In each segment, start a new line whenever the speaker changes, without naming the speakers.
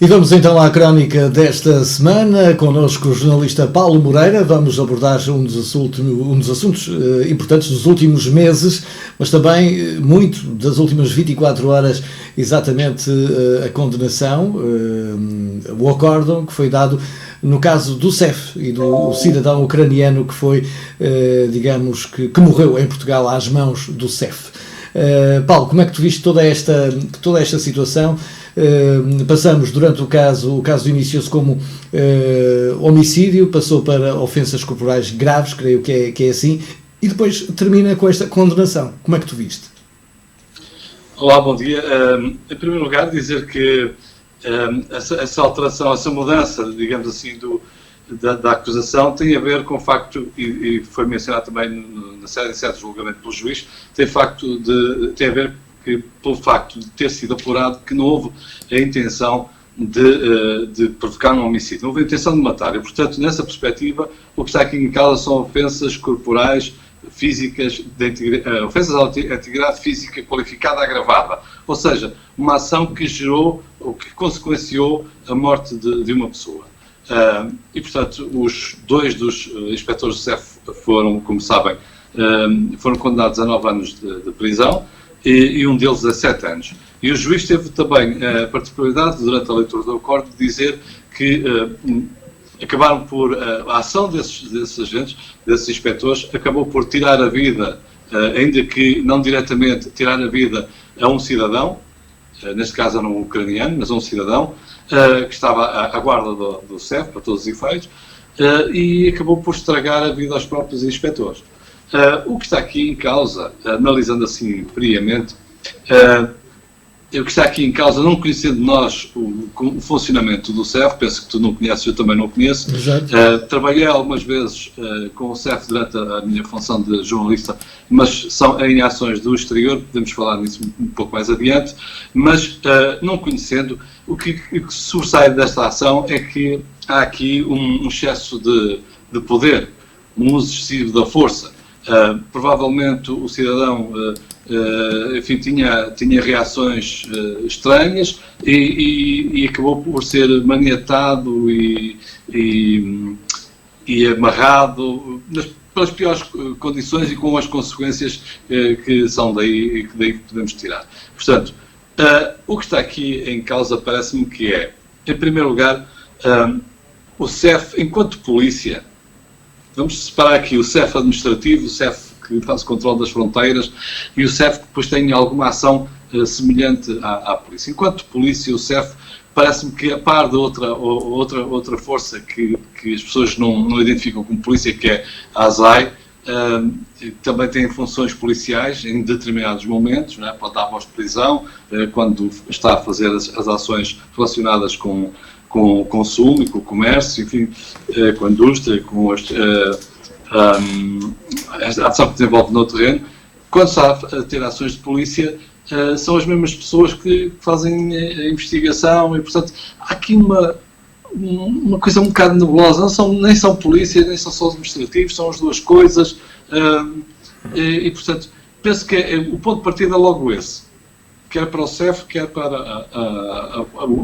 E vamos então à crónica desta semana, connosco o jornalista Paulo Moreira. Vamos abordar um dos assuntos importantes dos últimos meses, mas também muito das últimas 24 horas, exatamente a condenação, o acórdão que foi dado no caso do CEF e do cidadão ucraniano que foi, digamos, que morreu em Portugal às mãos do CEF. Paulo, como é que tu viste toda esta situação? Passamos durante o caso iniciou-se como homicídio, passou para ofensas corporais graves, creio que é assim, e depois termina com esta condenação. Como é que tu viste?
Olá, bom dia. Em primeiro lugar, dizer que essa alteração, essa mudança, digamos assim, da acusação tem a ver com o facto, e foi mencionado também na série de julgamento pelo juiz, tem a ver pelo facto de ter sido apurado que não houve a intenção de provocar um homicídio, não houve a intenção de matar. E, portanto, nessa perspectiva, o que está aqui em causa são ofensas corporais físicas, ofensas à integridade física qualificada agravada, ou seja, uma ação que gerou ou que consequenciou a morte de uma pessoa. E, portanto, os dois dos inspectores do CEF foram, como sabem, foram condenados a 9 anos de prisão e um deles a 7 anos. E o juiz teve também a particularidade, durante a leitura do acordo, de dizer que acabaram por, a ação desses agentes, desses inspectores, acabou por tirar a vida, ainda que não diretamente tirar a vida a um cidadão, neste caso era um ucraniano, mas um cidadão, que estava à guarda do CEF, para todos os efeitos, e acabou por estragar a vida aos próprios inspectores. O que está aqui em causa, analisando assim friamente, o que está aqui em causa, não conhecendo nós o funcionamento do CEF, penso que tu não conheces, eu também não conheço. Trabalhei algumas vezes com o CEF durante a minha função de jornalista, mas são em ações do exterior, podemos falar nisso um pouco mais adiante, mas não conhecendo, o que sobressai desta ação é que há aqui um excesso de poder, um uso excessivo da força. Provavelmente o cidadão enfim, tinha reações estranhas e acabou por ser maniatado e amarrado pelas piores condições e com as consequências que são daí e que daí podemos tirar. Portanto, o que está aqui em causa parece-me que é, em primeiro lugar, o CEF, enquanto polícia, vamos separar aqui o CEF administrativo, o CEF que faz o controle das fronteiras e o CEF que depois tem alguma ação semelhante à polícia. Enquanto polícia, o CEF parece-me que, a par de outra força que as pessoas não identificam como polícia, que é a ASAI, também tem funções policiais em determinados momentos, não é? Pode dar voz de prisão, quando está a fazer as ações relacionadas com o consumo e com o comércio, enfim, com a indústria, com a ação que desenvolve no terreno. Quando está a ter ações de polícia, são as mesmas pessoas que fazem a investigação e, portanto, há aqui uma coisa um bocado nebulosa. Nem são polícia, nem são só administrativos, são as duas coisas. E, portanto, penso que o ponto de partida é logo esse. Quer para o CEF, quer para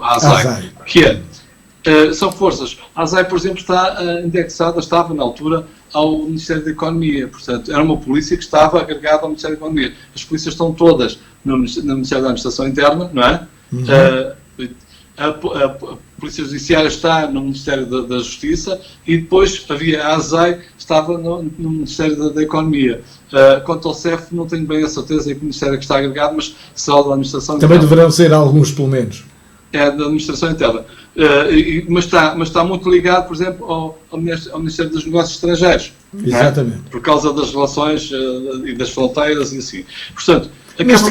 a ASAI, que são forças. A ASAI, por exemplo, estava na altura ao Ministério da Economia, portanto, era uma polícia que estava agregada ao Ministério da Economia. As polícias estão todas no Ministério da Administração Interna, não é? A Polícia Judiciária está no Ministério da Justiça e depois havia a ASAI, estava no Ministério da Economia. Quanto ao CEF, não tenho bem a certeza em que o Ministério que está agregado, mas será da Administração Interna.
Também deverão ser alguns, pelo menos.
É da Administração Interna. Mas está muito ligado, por exemplo, ao Ministério dos Negócios Estrangeiros.
Exatamente.
Por causa das relações e das fronteiras e assim. Portanto,
neste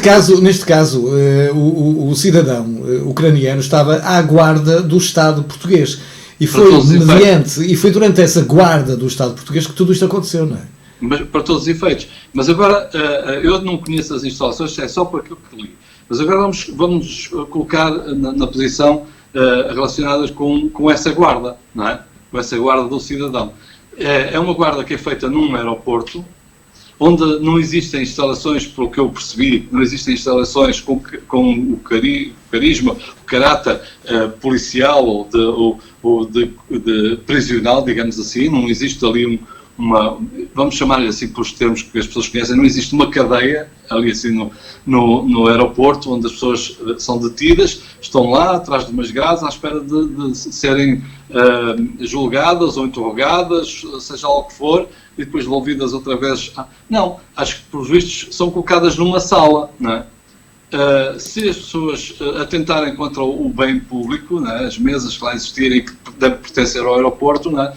caso o cidadão ucraniano estava à guarda do Estado português. E foi durante essa guarda do Estado português que tudo isto aconteceu, não é?
Mas, para todos os efeitos. Mas agora, eu não conheço as instalações, é só por aquilo que li. Mas agora vamos colocar na posição relacionadas com essa guarda, não é? Com essa guarda do cidadão. É uma guarda que é feita num aeroporto, onde não existem instalações, pelo que eu percebi, não existem instalações com o carisma, o caráter policial ou de prisional, digamos assim. Não existe ali vamos chamar-lhe assim pelos termos que as pessoas conhecem, não existe uma cadeia ali assim no aeroporto onde as pessoas são detidas, estão lá atrás de umas grades à espera de serem julgadas ou interrogadas, seja lá o que for, e depois devolvidas outra vez. Não, acho que pelos vistos são colocadas numa sala, não é? Se as pessoas atentarem contra o bem público, não é? As mesas que lá existirem que devem pertencer ao aeroporto, não é?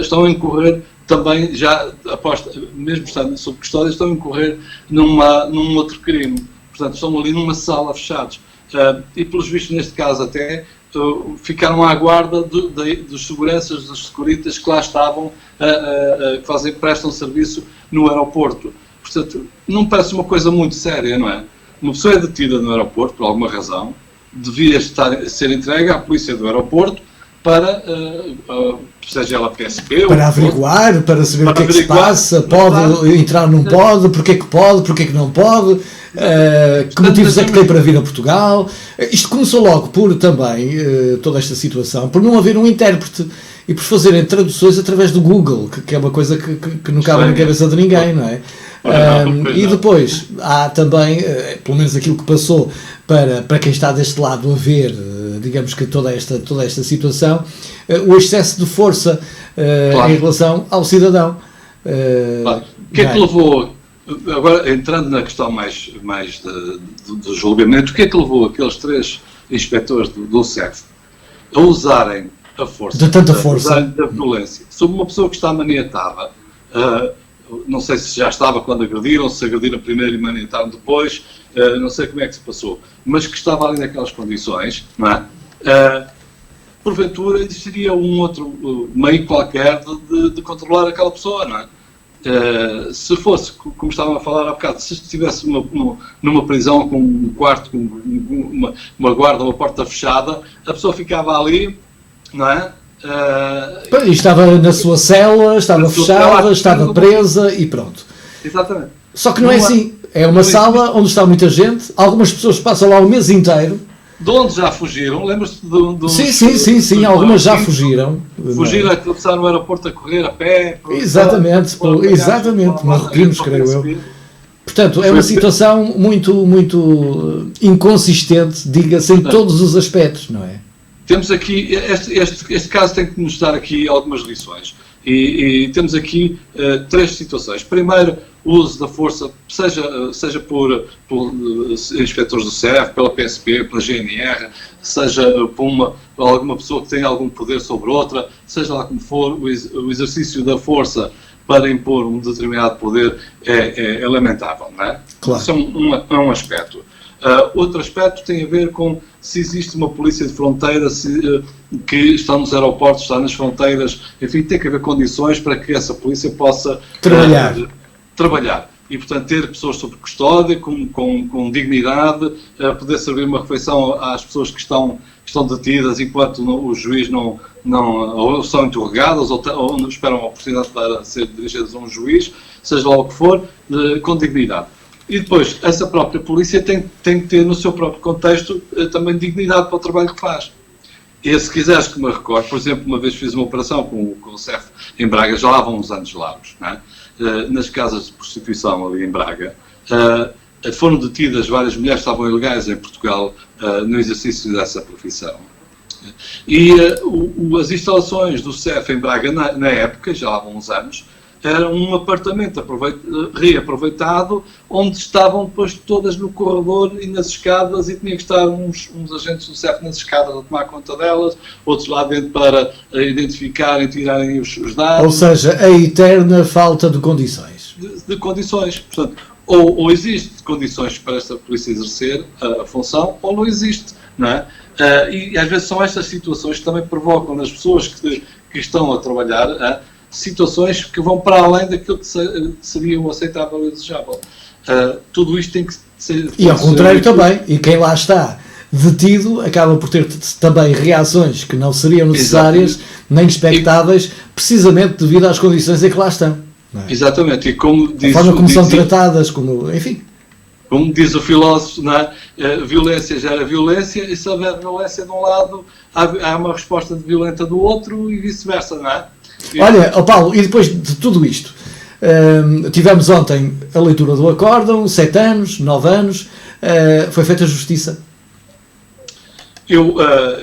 Estão a incorrer também, já aposto, mesmo estando sob custódia, estão a incorrer num outro crime. Portanto, estão ali numa sala fechados. E pelos vistos, neste caso até, ficaram à guarda dos seguranças, dos securitas que lá estavam, que prestam serviço no aeroporto. Portanto, não parece uma coisa muito séria, não é? Uma pessoa é detida no aeroporto, por alguma razão, devia ser entregue à polícia do aeroporto para, seja ela PSP...
Para averiguar, para saber o que é que se passa, pode entrar, não pode, porque é que não pode, que motivos é que tem para vir a Portugal. Isto começou logo por também, toda esta situação, por não haver um intérprete e por fazerem traduções através do Google, que é uma coisa que não cabe na cabeça de ninguém, não é? E depois há também, pelo menos aquilo que passou para quem está deste lado a ver, digamos que toda esta situação, o excesso de força em relação ao cidadão.
O que é que levou, agora entrando na questão mais do julgamento, o que é que levou aqueles 3 inspectores do CEF a usarem a força,
de tanta força,
da violência, sobre uma pessoa que está maniatada? Não sei se já estava quando agrediram, se agrediram primeiro e maniataram depois, não sei como é que se passou, mas que estava ali naquelas condições, não é? Porventura existiria um outro meio qualquer de controlar aquela pessoa, não é? Se fosse, como estavam a falar há bocado, se estivesse numa prisão com um quarto, com uma guarda, uma porta fechada, a pessoa ficava ali, não é?
E estava na sua cela, estava fechada, estava presa e pronto.
Exatamente.
Só que não é assim. É uma sala onde está muita gente, algumas pessoas passam lá o mês inteiro.
De onde já fugiram? Lembras-te
Sim, algumas já fugiram.
Fugiram, atravessaram o aeroporto a correr a pé.
Exatamente, marroquinos, creio eu. Portanto, é uma situação muito inconsistente, diga-se, em todos os aspectos, não é?
Temos aqui, este caso tem que nos dar aqui algumas lições. E temos aqui 3 situações. Primeiro, o uso da força, seja por inspectores do CEF, pela PSP, pela GNR, seja por alguma pessoa que tenha algum poder sobre outra, seja lá como for, o exercício da força para impor um determinado poder é lamentável, não é?
Claro.
Isso é um aspecto. Outro aspecto tem a ver com se existe uma polícia de fronteira que está nos aeroportos, está nas fronteiras, enfim, tem que haver condições para que essa polícia possa trabalhar. E, portanto, ter pessoas sob custódia, com dignidade, poder servir uma refeição às pessoas que estão detidas enquanto o juiz ou são interrogadas ou não esperam a oportunidade para ser dirigidas a um juiz, seja lá o que for, com dignidade. E depois, essa própria polícia tem que ter no seu próprio contexto também dignidade para o trabalho que faz. E se quiseres que me recorde, por exemplo, uma vez fiz uma operação com o CEF em Braga, já lá vão uns anos largos, não é? Nas casas de prostituição ali em Braga, foram detidas várias mulheres que estavam ilegais em Portugal no exercício dessa profissão. E as instalações do CEF em Braga, na época, já lá vão uns anos, era um apartamento reaproveitado, onde estavam depois todas no corredor e nas escadas, e tinha que estar uns agentes do CEF nas escadas a tomar conta delas, outros lá dentro para identificarem, tirarem os dados.
Ou seja, a eterna falta de condições.
De condições. Portanto, ou existe condições para esta polícia exercer a função, ou não existe, não é? E às vezes são estas situações que também provocam nas pessoas que estão a trabalhar situações que vão para além daquilo que seria o aceitável e desejável. Tudo isto tem que ser...
E ao contrário também, e quem lá está detido acaba por ter também reações que não seriam necessárias, nem expectáveis, precisamente devido às condições em que lá estão. não é?
Exatamente, e como
A
diz,
forma como são tratadas, como, enfim.
como diz o filósofo, não é? Violência gera violência, e se houver violência de um lado, há uma resposta violenta do outro e vice-versa, não é?
Olha, Paulo, e depois de tudo isto, tivemos ontem a leitura do acórdão, 7 anos, 9 anos, foi feita justiça?
Eu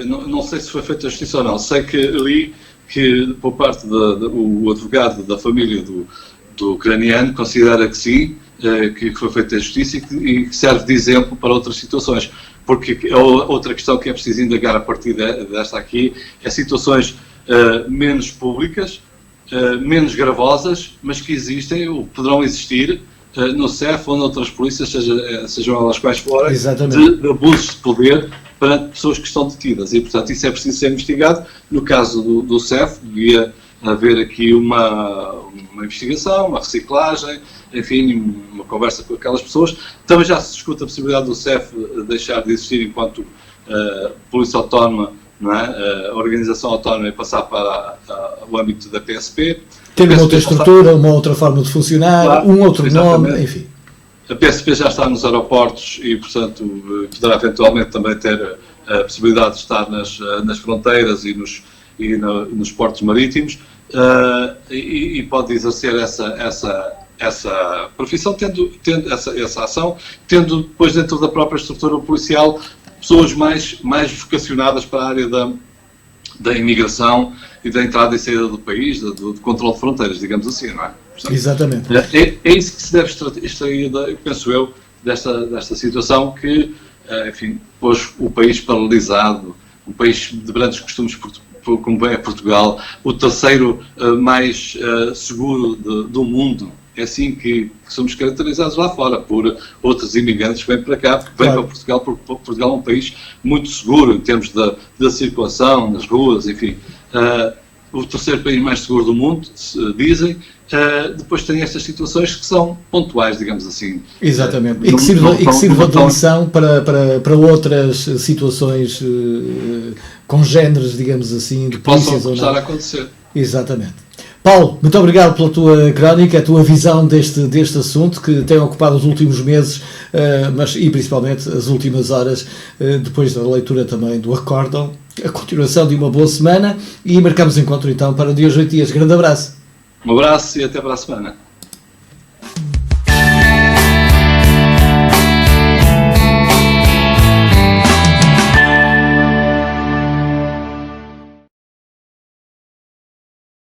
não sei se foi feita justiça ou não, sei que li que, por parte do advogado da família do ucraniano, considera que sim, que foi feita a justiça e que serve de exemplo para outras situações. Porque outra questão que é preciso indagar a partir desta aqui é situações menos públicas, menos gravosas, mas que existem ou poderão existir no CEF ou noutras polícias, sejam elas quais forem, de abusos de poder perante pessoas que estão detidas. E, portanto, isso é preciso ser investigado. No caso do CEF, devia haver aqui uma investigação, uma reciclagem, enfim, uma conversa com aquelas pessoas. Também já se discute a possibilidade do CEF deixar de existir enquanto polícia autónoma, não é? A organização autónoma, e passar para o âmbito da PSP.
Ter uma outra estrutura, uma outra forma de funcionar, claro, um outro nome, enfim.
A PSP já está nos aeroportos e, portanto, poderá eventualmente também ter a possibilidade de estar nas fronteiras e nos portos marítimos, e pode exercer essa profissão, tendo essa ação, tendo depois dentro da própria estrutura policial pessoas mais vocacionadas para a área da imigração e da entrada e saída do país, do controle de fronteiras, digamos assim, não é? Portanto,
exatamente.
É isso que se deve extrair, penso eu, desta situação que, enfim, pôs o país paralisado, um país de grandes costumes, como é Portugal, o terceiro mais seguro do mundo. É assim que somos caracterizados lá fora, por outros imigrantes que vêm para cá, porque vêm para Portugal, porque Portugal é um país muito seguro em termos da circulação, nas ruas, enfim. O terceiro país mais seguro do mundo, dizem. Depois tem estas situações que são pontuais, digamos assim.
Exatamente. E que sirva de lição para outras situações congêneres, digamos assim, de
possam começar a acontecer.
Exatamente. Paulo, muito obrigado pela tua crónica, a tua visão deste assunto que tem ocupado os últimos meses, e principalmente as últimas horas, depois da leitura também do acórdão. A continuação de uma boa semana e marcamos encontro então para de hoje 8 dias. Grande abraço.
Um abraço e até para a semana.